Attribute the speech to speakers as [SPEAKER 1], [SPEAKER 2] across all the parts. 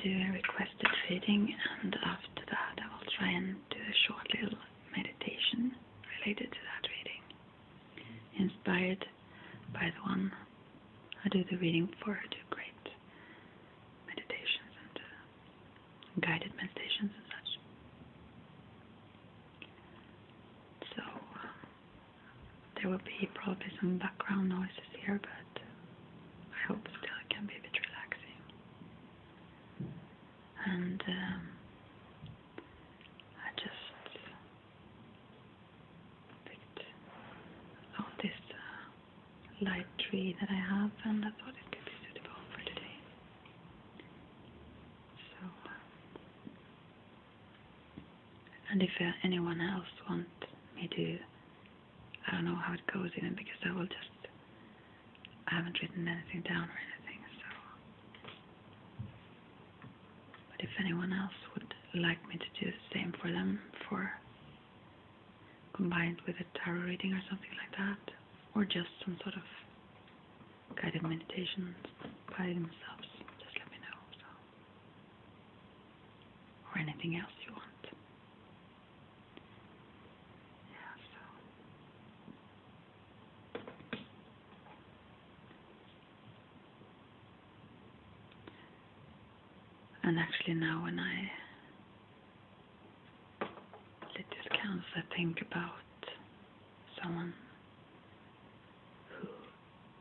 [SPEAKER 1] do a requested reading, and after that I will try and do a short little meditation related to that reading, inspired by the one I do the reading for. I do great meditations and guided meditations and such. So there will be probably some background noises here, but I hope still it can be a bit relaxing. And I just picked out this light tree that I have, and I thought it could be suitable for today. So, and if anyone else wants me to, I don't know how it goes even, because I haven't written anything down or anything, so. But if anyone else would like me to do the same for them, combined with a tarot reading or something like that, or just some sort of guided meditation by themselves, just let me know. So. Or anything else you want. Yeah, so. And actually now when I lit these candles, I think about someone who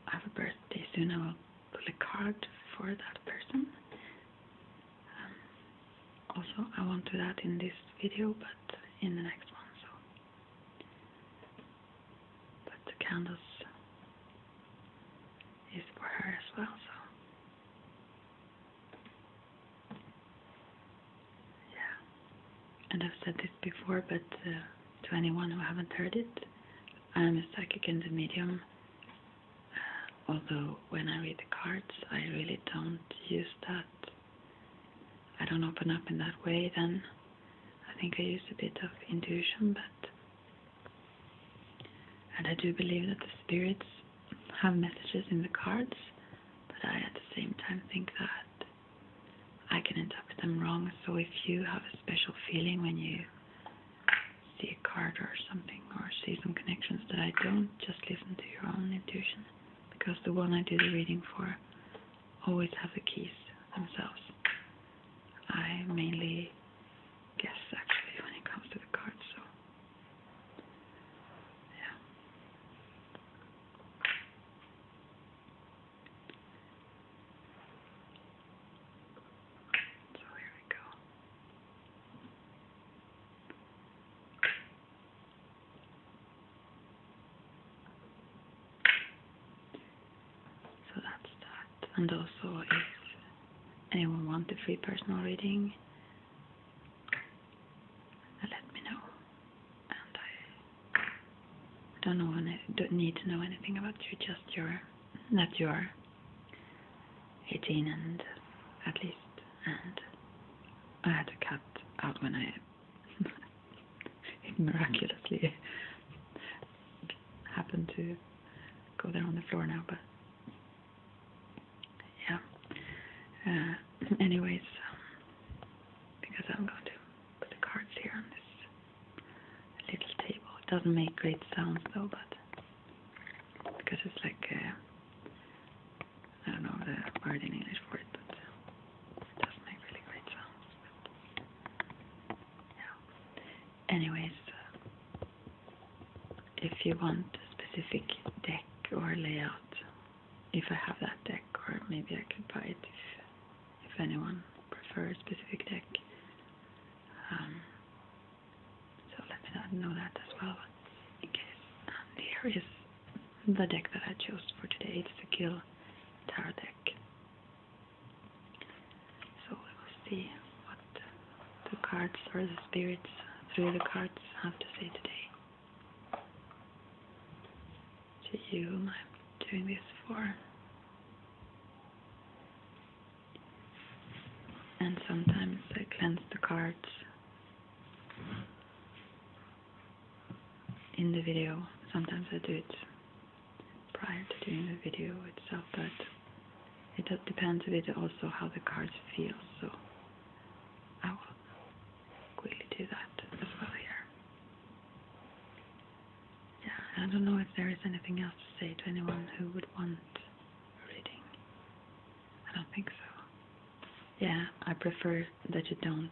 [SPEAKER 1] have a birthday soon. I will pull a card for that person. Also, I won't do that in this video, but in the next one. So, but the candles is for her as well. So, yeah. And I've said this before, but to anyone who haven't heard it, I am a psychic and a medium. Although when I read the cards, I really don't use that. I don't open up in that way. Then I think I use a bit of intuition, and I do believe that the spirits have messages in the cards, but I at the same time think that I can interpret them wrong. So if you have a special feeling when you see a card or something, or see some connections that I don't, just listen to your own intuition, because the one I do the reading for always have the keys themselves. I mainly guess actually when it comes to the cards, so yeah. So here we go. So that's that. And also, if anyone wants a free personal reading, let me know. And I don't need to know anything about you, just that you are 18 and at least, and I had a cat out when it miraculously happened to go there on the floor now, but yeah. Anyways, because I'm going to put the cards here on this little table. It doesn't make great sounds though, but because it's like I don't know the word in English for it, but it doesn't make really great sounds. But, yeah. Anyways, if you want a specific deck or layout, if I have that deck, or maybe I could buy it if anyone prefers a specific deck. So let me know that as well, in case. And here is the deck that I chose for today. It's the Gill Tarot deck. So we will see what the cards or the spirits through the cards have to say today. To you whom I'm doing this for. And sometimes I cleanse the cards in the video. Sometimes I do it prior to doing the video itself, but it depends a bit also how the cards feel. So quickly do that as well here. Yeah, I don't know if there is anything else to say to anyone who would want a reading. I don't think so. Yeah, I prefer that you don't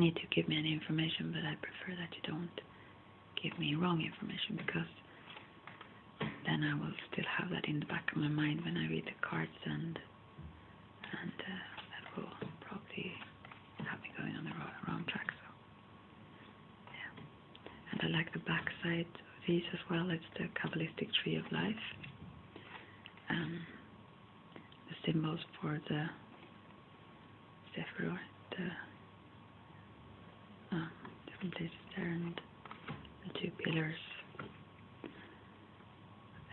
[SPEAKER 1] need to give me any information, but I prefer that you don't give me wrong information, because then I will still have that in the back of my mind when I read the cards, and that will probably have me going on the wrong track. So yeah, and I like the back side of these as well. It's the Kabbalistic Tree of Life. The symbols for the Sephiroth, the different places there, and the two pillars.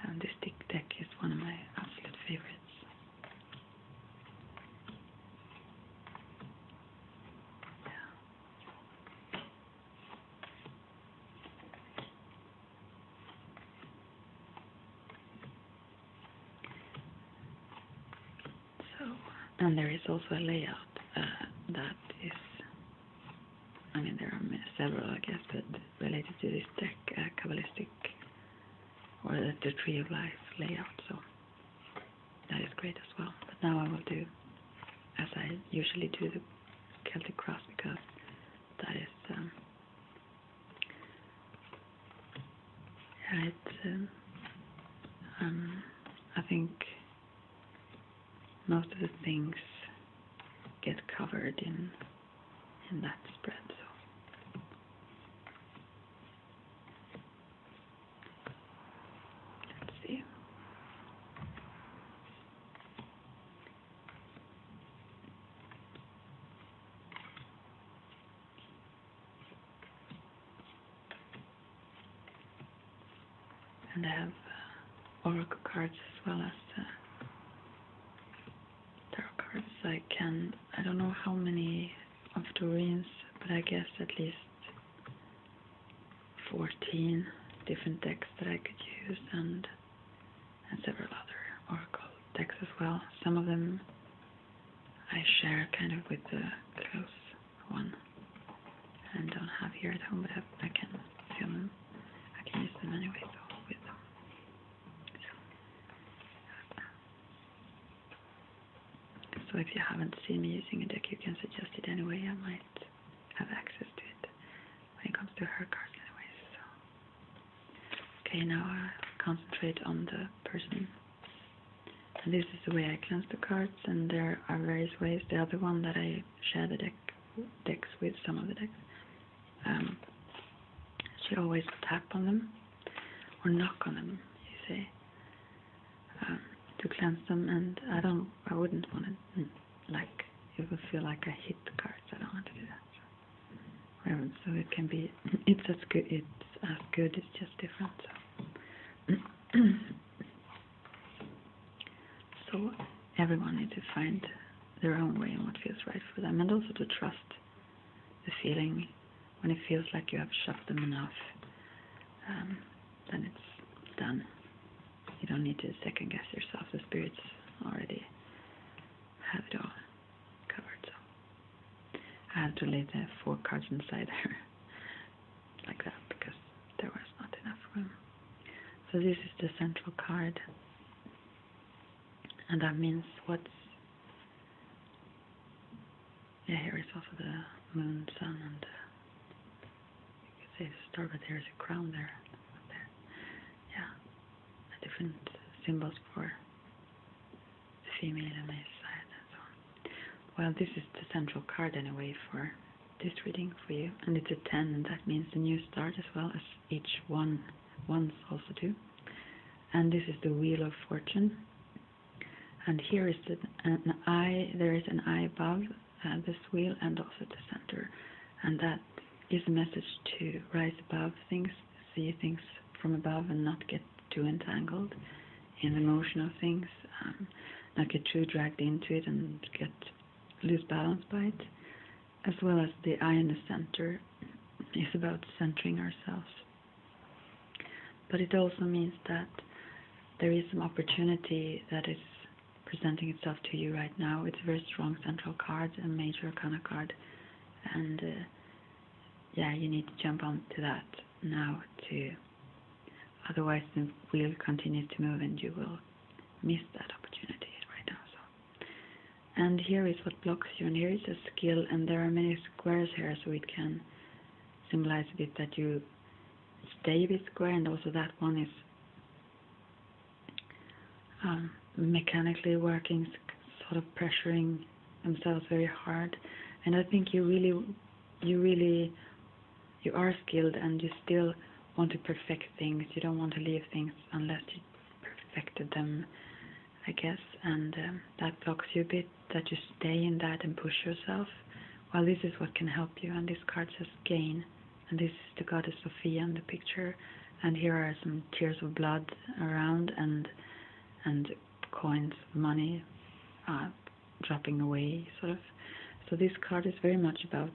[SPEAKER 1] And this deck is one of my absolute favorites. So, and there is also a layout that is, I mean, there are several, I guess, but related to this deck, Kabbalistic, or the Tree of Life layout, so that is great as well. But now I will do, as I usually do, the Celtic Cross, because that is, yeah, it's, I think most of the things get covered in that spread, so let's see. And I have oracle cards as well as tarot cards. I don't know how many of Doreen's, but I guess at least 14 different decks that I could use, and several other oracle decks as well. Some of them I share kind of with the close one and don't have here at home, but I can film them. I can use them anyway, so with them. So if you haven't seen me using a deck, you can suggest it anyway. I might have access to it when it comes to her cards anyways. So. Okay, now I concentrate on the person. And this is the way I cleanse the cards, and there are various ways. The other one that I share the decks with, some of the decks, she always tap on them, or knock on them, you say, to cleanse them, and I wouldn't want to, like, it would feel like I hit the cards. I don't want to do that. So it can be, it's as good, it's just different. So, so everyone needs to find their own way and what feels right for them, and also to trust the feeling. When it feels like you have shoved them enough, then it's done. You don't need to second guess yourself. The spirits already have it all covered. So I had to lay the 4 cards inside there like that, because there was not enough room. So this is the central card, and that means here is also the moon, sun, and you could say the star, but there's a crown there. Yeah, different symbols for the female and male side and so on. Well, this is the central card anyway for this reading for you, and it's a 10, and that means the new start, as well as each ones also do. And this is the Wheel of Fortune, and here is an eye. There is an eye above this wheel, and also at the center, and that is a message to rise above things, see things from above, and not get too entangled in the motion of things, not get too dragged into it and lose balance by it. As well as the eye in the center is about centering ourselves. But it also means that there is some opportunity that is presenting itself to you right now. It's a very strong central card, a major arcana card, And yeah, you need to jump onto that now, to otherwise the wheel continues to move and you will miss that opportunity right now. So, and here is what blocks you, and here is a skill, and there are many squares here, so it can symbolize a bit that you stay a bit square, and also that one is mechanically working, sort of pressuring themselves very hard. And I think you are skilled, and you still want to perfect things. You don't want to leave things unless you perfected them, I guess. And that blocks you a bit, that you stay in that and push yourself. Well, this is what can help you. And this card says gain, and this is the goddess Sophia in the picture. And here are some tears of blood around, and coins, money dropping away, sort of. So this card is very much about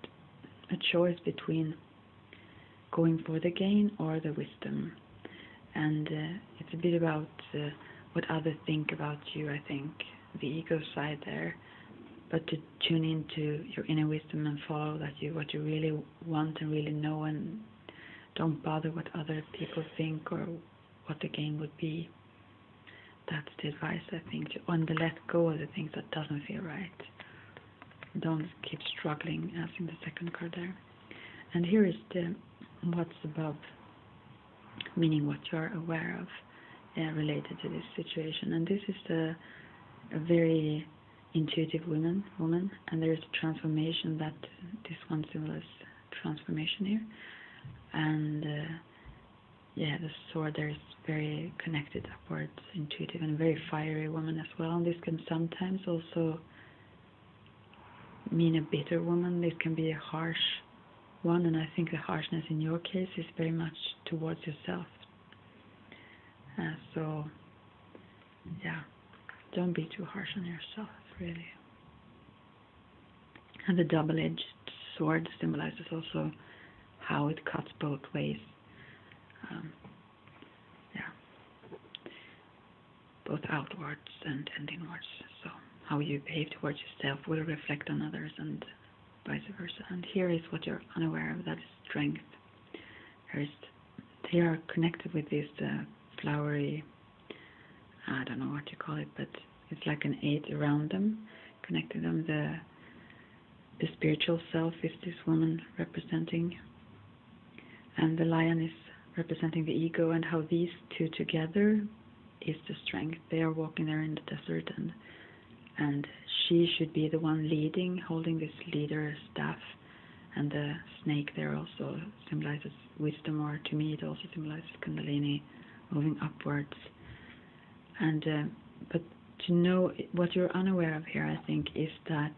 [SPEAKER 1] a choice between going for the gain or the wisdom. And it's a bit about what others think about you, I think, the ego side there. But to tune into your inner wisdom and follow what you really want and really know, and don't bother what other people think or what the gain would be. That's the advice, I think, to let go of the things that doesn't feel right. Don't keep struggling, as in the second card there. And here is the what's above, meaning what you are aware of related to this situation. And this is a very intuitive woman, and there is a transformation that this one symbolizes transformation here. And yeah, the sword there is very connected upwards, intuitive, and very fiery woman as well. And this can sometimes also mean a bitter woman. This can be a harsh one, and I think the harshness in your case is very much towards yourself. So yeah, don't be too harsh on yourself, really. And the double-edged sword symbolizes also how it cuts both ways. Both outwards and inwards. So how you behave towards yourself will reflect on others, and vice versa. And here is what you're unaware of, that is strength. They are connected with this flowery, I don't know what you call it, but it's like an 8 around them, connecting them. The spiritual self is this woman representing, and the lion is representing the ego, and how these two together is the strength. They are walking there in the desert, and she should be the one leading, holding this leader staff, and the snake there also symbolizes wisdom, or to me it also symbolizes Kundalini moving upwards. And but to know what you're unaware of here, I think, is that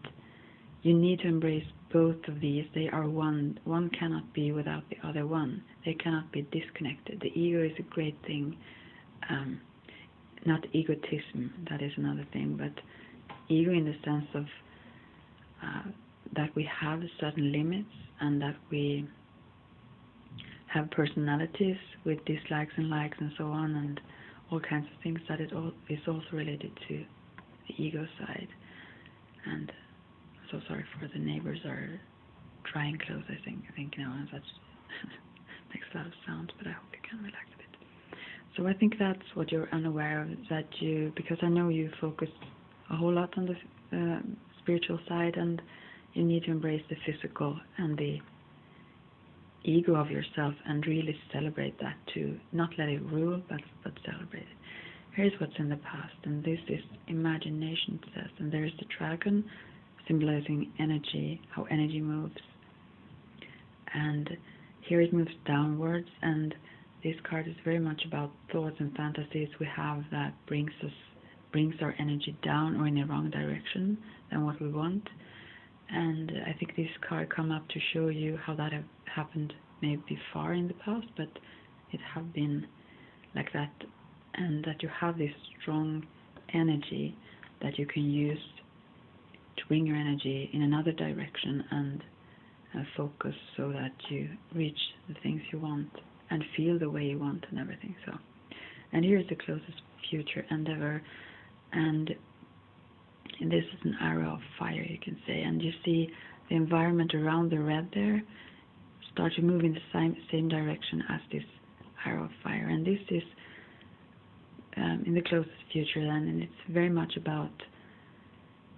[SPEAKER 1] you need to embrace both of these. They are one. One cannot be without the other one. They cannot be disconnected. The ego is a great thing. Not egotism, that is another thing, but ego in the sense of that we have certain limits, and that we have personalities with dislikes and likes and so on, and all kinds of things. That is also related to the ego side. And so sorry for the neighbors are drying clothes, I think now, and that makes a lot of sound, but I hope you can relax a bit. So I think that's what you're unaware of, that you, because I know you focus a whole lot on the spiritual side, and you need to embrace the physical and the ego of yourself, and really celebrate that too. Not let it rule, but celebrate it. Here's what's in the past, and this is imagination, it says, and there is the dragon symbolizing energy, how energy moves. And here it moves downwards, and this card is very much about thoughts and fantasies we have that brings our energy down, or in the wrong direction than what we want. And I think this card come up to show you how that have happened maybe far in the past, but it have been like that, and that you have this strong energy that you can use to bring your energy in another direction and focus so that you reach the things you want and feel the way you want and everything. So, and here's the closest future endeavor, and this is an arrow of fire, you can say, and you see the environment around the red there start to move in the same direction as this arrow of fire. And this is in the closest future then, and it's very much about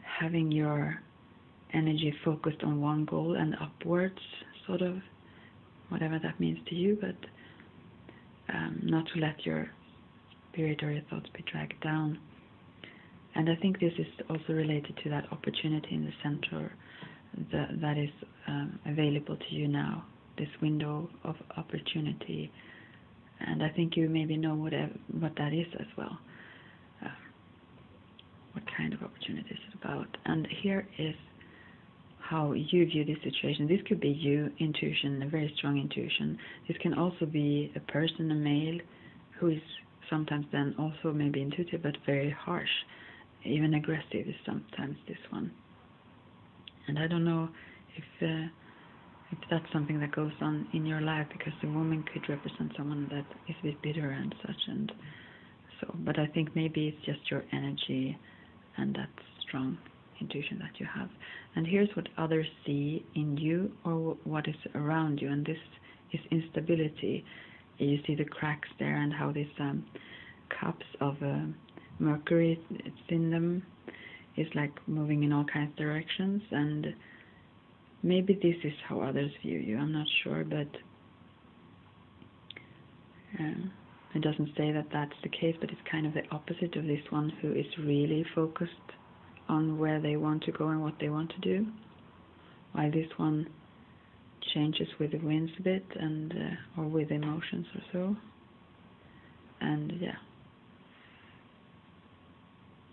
[SPEAKER 1] having your energy focused on one goal and upwards, sort of, whatever that means to you, but not to let your spirit or your thoughts be dragged down. And I think this is also related to that opportunity in the center that is available to you now, this window of opportunity. And I think you maybe know what that is as well. What kind of opportunity is it about? And here is how you view this situation. This could be you, intuition, a very strong intuition. This can also be a person, a male, who is sometimes then also maybe intuitive, but very harsh. Even aggressive is sometimes this one. And I don't know if that's something that goes on in your life, because the woman could represent someone that is a bit bitter and such, and so. But I think maybe it's just your energy and that strong intuition that you have. And here's what others see in you, or what is around you, and this is instability. You see the cracks there, and how these cups of mercury, it's in them, is like moving in all kinds of directions. And maybe this is how others view you, I'm not sure, but it doesn't say that that's the case, but it's kind of the opposite of this one, who is really focused on where they want to go and what they want to do, while this one changes with the winds a bit, and or with emotions or so. And yeah,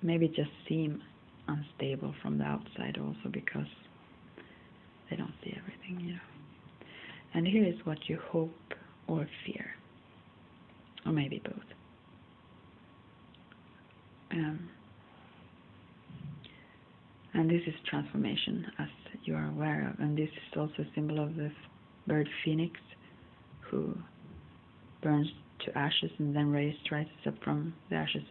[SPEAKER 1] maybe just seem unstable from the outside also, because they don't see everything, you know. And here is what you hope or fear, or maybe both. And this is transformation, as you are aware of. And this is also a symbol of the bird phoenix, who burns to ashes and then rises up from the ashes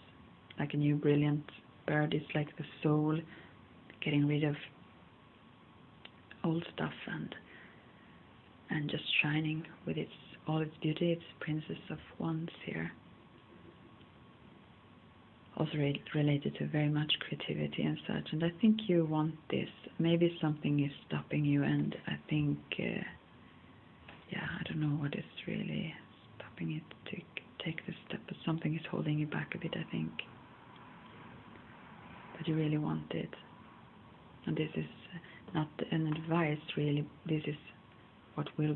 [SPEAKER 1] like a new brilliant bird. It's like the soul getting rid of old stuff and just shining with all its beauty. It's Princess of Wands here. Also related to very much creativity and such. And I think you want this. Maybe something is stopping you, and I think, I don't know what is really stopping you to take this step, but something is holding you back a bit, I think. But you really want it. And this is not an advice, really. This is what will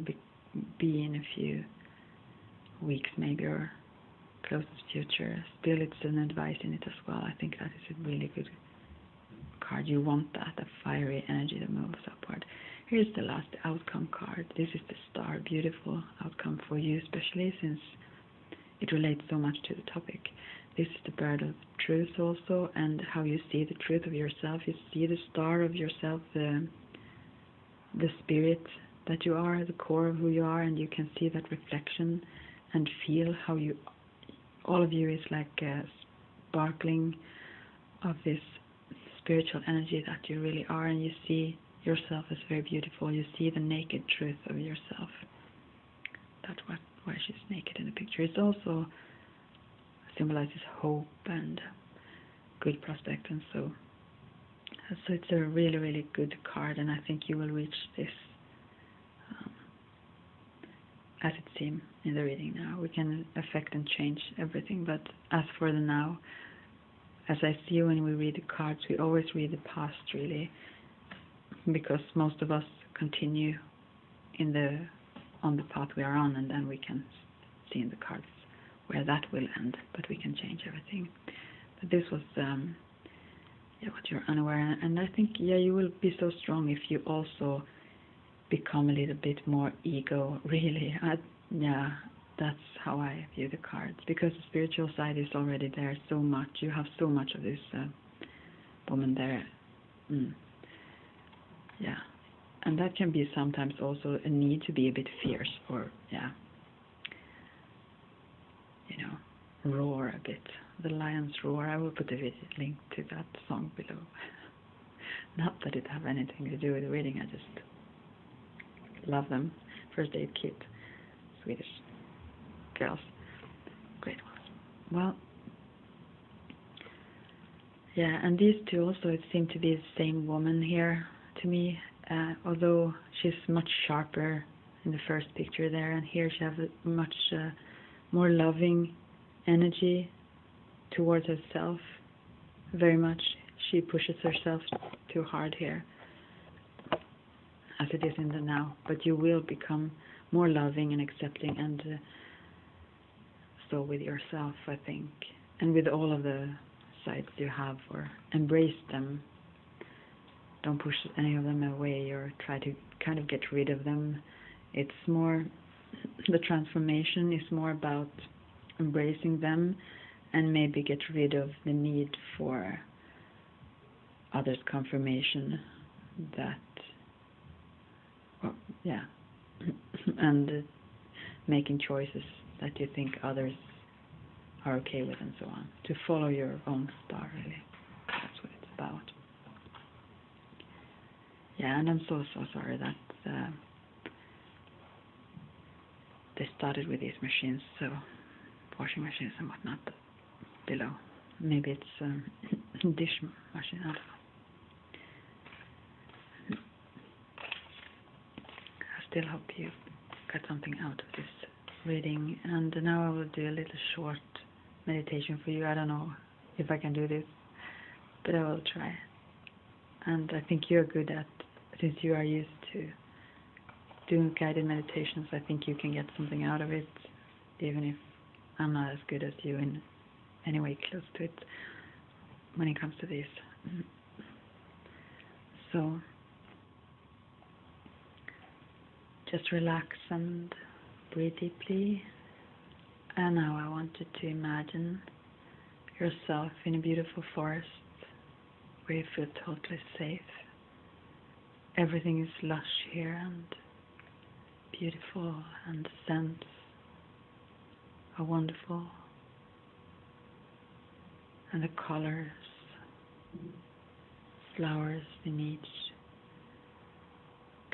[SPEAKER 1] be in a few weeks, maybe, or closest future. Still, it's an advice in it as well. I think that is a really good card. You want that, a fiery energy that moves upward. Here's the last outcome card. This is the star. Beautiful outcome for you, especially since it relates so much to the topic. This is the bird of truth also, and how you see the truth of yourself. You see the star of yourself, the spirit that you are, the core of who you are, and you can see that reflection and feel how you, all of you, is like sparkling of this spiritual energy that you really are, and you see yourself as very beautiful. You see the naked truth of yourself. That's why she's naked in the picture. It also symbolizes hope and good prospect, and so it's a really, really good card, and I think you will reach this as it seems in the reading now. We can affect and change everything, but as for the now, as I see when we read the cards, we always read the past, really, because most of us continue on the path we are on, and then we can see in the cards where that will end, but we can change everything. But this was what you're unaware, and I think you will be so strong if you also become a little bit more ego, really. That's how I view the cards, because the spiritual side is already there so much. You have so much of this woman there. And that can be sometimes also a need to be a bit fierce, or roar a bit. The lion's roar. I will put a link to that song below. Not that it have anything to do with reading, I just love them. First Aid Kit, Swedish girls, great ones. Well, yeah, and these two also, it seemed to be the same woman here to me, although she's much sharper in the first picture there, and here she has a much more loving energy towards herself. Very much she pushes herself too hard here, as it is in the now, but you will become more loving and accepting, and so with yourself, I think, and with all of the sides you have, or embrace them. Don't push any of them away or try to kind of get rid of them. It's more, the transformation is more about embracing them and maybe get rid of the need for others' confirmation that, well, yeah, and making choices that you think others are okay with and so on. To follow your own star, really. That's what it's about. Yeah, and I'm so sorry that they started with these machines, so washing machines and whatnot below. Maybe it's dish machine, I don't know. I still hope you got something out of this reading, and now I will do a little short meditation for you. I don't know if I can do this, but I will try. And I think you're good at, since you are used to doing guided meditations, I think you can get something out of it, even if I'm not as good as you in any way close to it when it comes to this. So just relax and breathe deeply. And now I want you to imagine yourself in a beautiful forest where you feel totally safe. Everything is lush here and beautiful, and the scents are wonderful, and the colors, flowers in each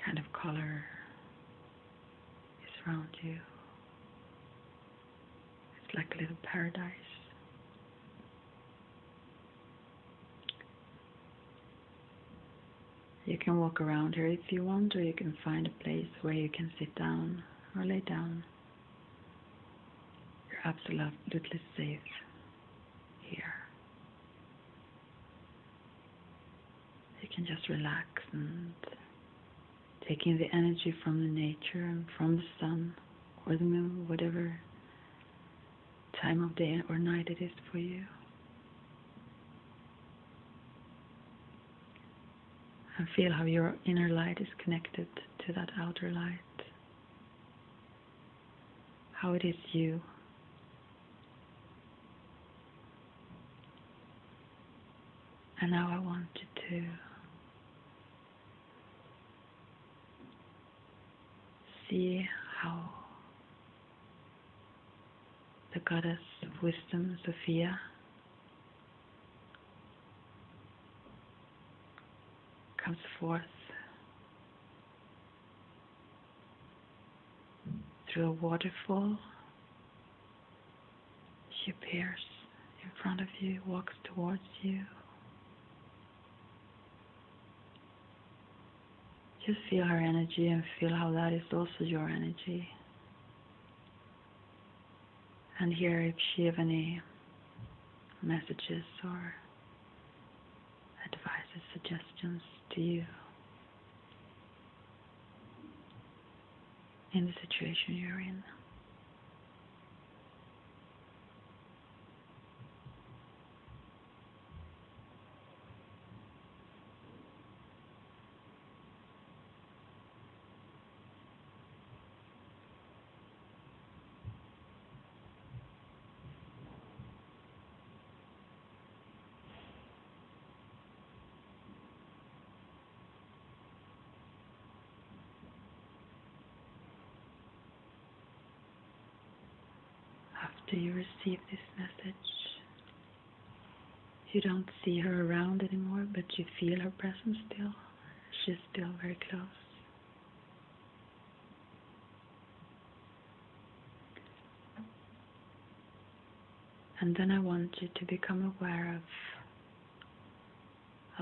[SPEAKER 1] kind of color is around you. It's like a little paradise. You can walk around here if you want, or you can find a place where you can sit down or lay down. You're absolutely safe here. You can just relax and take in the energy from the nature and from the sun or the moon, whatever time of day or night it is for you. And feel how your inner light is connected to that outer light. How it is you. And now I want you to see how the goddess of wisdom, Sophia, comes forth through a waterfall. She appears in front of you, walks towards you. Just feel her energy and feel how that is also your energy. And hear if she have any messages or advices, suggestions to you in the situation you're in. After you receive this message, You don't see her around anymore, but you feel her presence still. She's still very close. And then I want you to become aware of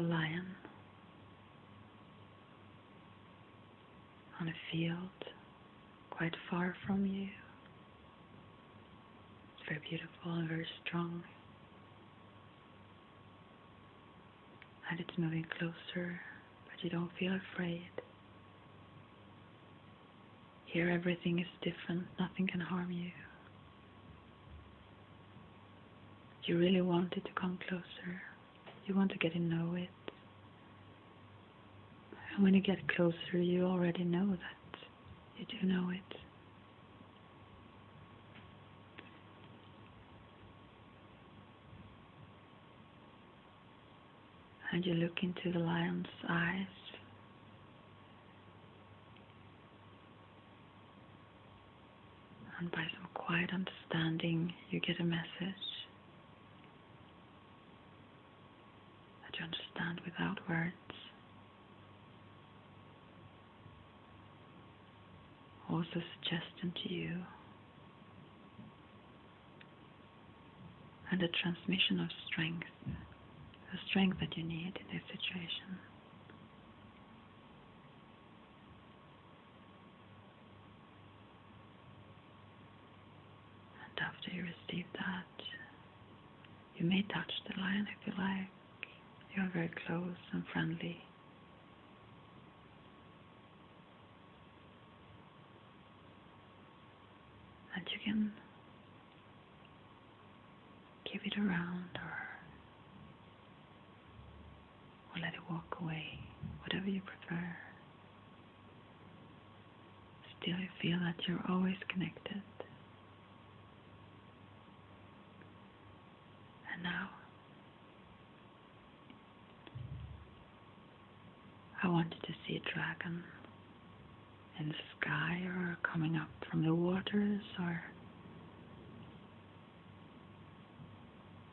[SPEAKER 1] a lion on a field quite far from you. It's very beautiful and very strong. And it's moving closer, but you don't feel afraid. Here everything is different, nothing can harm you. You really want it to come closer. You want to get to know it. And when you get closer, you already know that you do know it. And you look into the lion's eyes. And by some quiet understanding, you get a message that you understand without words. Also suggestion to you. And a transmission of strength. The strength that you need in this situation. And after you receive that, you may touch the lion if you like. You are very close and friendly. And you can give it around or let it walk away, whatever you prefer. Still you feel that you're always connected. And now, I want you to see a dragon in the sky or coming up from the waters or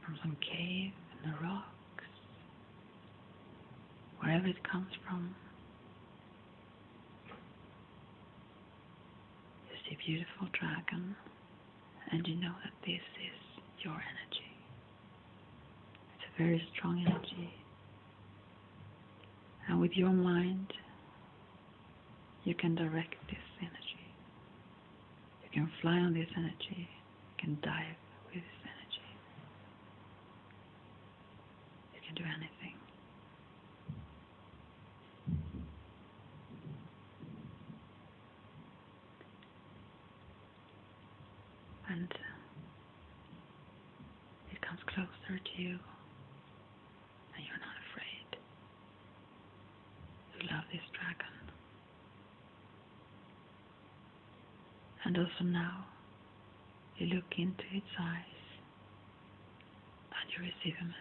[SPEAKER 1] from some cave in the rocks. Wherever it comes from, you see a beautiful dragon, and you know that this is your energy. It's a very strong energy. And with your mind, you can direct this energy. You can fly on this energy. You can dive with this energy. You can do anything. And it comes closer to you, and you're not afraid. You love this dragon. And also now, you look into its eyes, and you receive a message.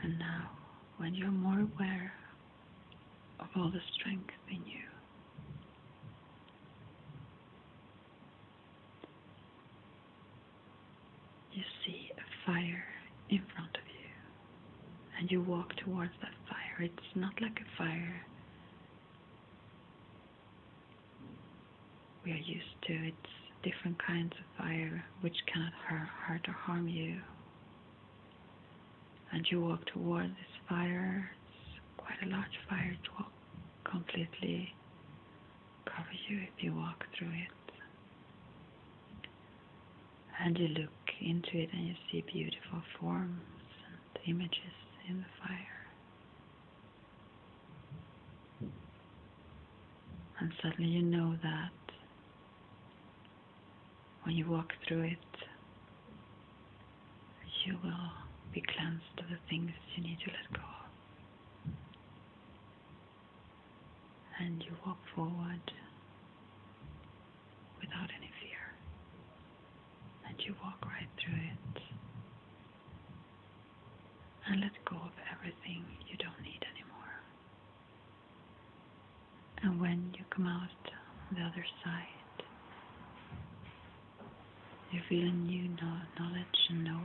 [SPEAKER 1] And now, when you're more aware of all the strength in you, you see a fire in front of you, and you walk towards that fire. It's not like a fire we are used to. It's different kinds of fire which cannot hurt or harm you. And you walk towards this fire. It's quite a large fire. It will completely cover you if you walk through it. And you look into it and you see beautiful forms and images in the fire. And suddenly you know that when you walk through it, you will be cleansed of the things you need to let go of. and you walk forward without any fear, and you walk right through it and let go of everything you don't need anymore. And when you come out on the other side, you feel a new knowledge and knowing